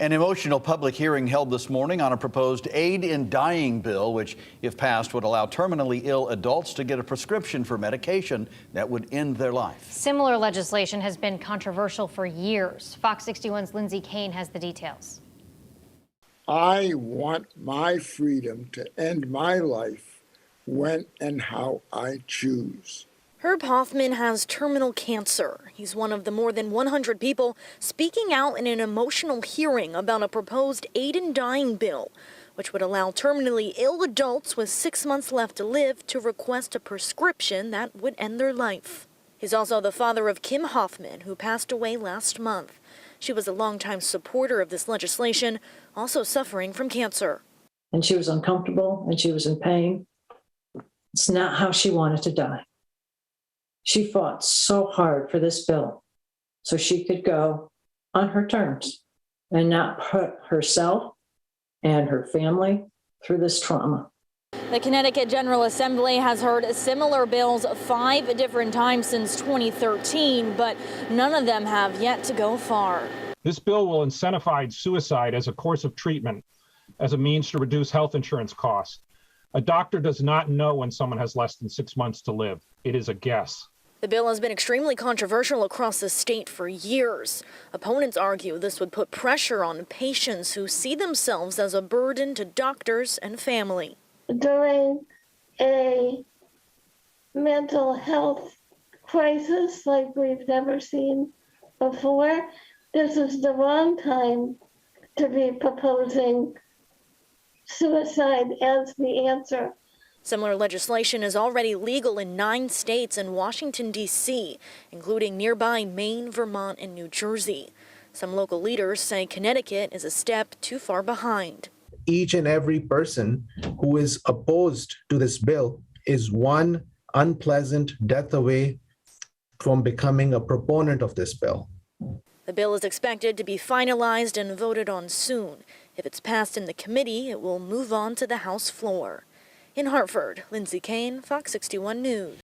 An emotional public hearing held this morning on a proposed aid in dying bill, which, if passed, would allow terminally ill adults to get a prescription for medication that would end their life. Similar legislation has been controversial for years. Fox 61's Lindsay Kane has the details. I want my freedom to end my life when and how I choose. Herb Hoffman has terminal cancer. He's one of the more than 100 people speaking out in an emotional hearing about a proposed aid in dying bill, which would allow terminally ill adults with 6 months left to live to request a prescription that would end their life. He's also the father of Kim Hoffman, who passed away last month. She was a longtime supporter of this legislation, also suffering from cancer. And she was uncomfortable and she was in pain. It's not how she wanted to die. She fought so hard for this bill so she could go on her terms and not put herself and her family through this trauma. The Connecticut General Assembly has heard similar bills 5 different times since 2013, but none of them have yet to go far. This bill will incentivize suicide as a course of treatment, as a means to reduce health insurance costs. A doctor does not know when someone has less than 6 months to live. It is a guess. The bill has been extremely controversial across the state for years. Opponents argue this would put pressure on patients who see themselves as a burden to doctors and family. During a mental health crisis like we've never seen before, this is the wrong time to be proposing suicide as the answer. Similar legislation is already legal in 9 states and Washington, D.C., including nearby Maine, Vermont, and New Jersey. Some local leaders say Connecticut is a step too far behind. Each and every person who is opposed to this bill is one unpleasant death away from becoming a proponent of this bill. The bill is expected to be finalized and voted on soon. If it's passed in the committee, it will move on to the House floor. In Hartford, Lindsay Kane, Fox 61 News.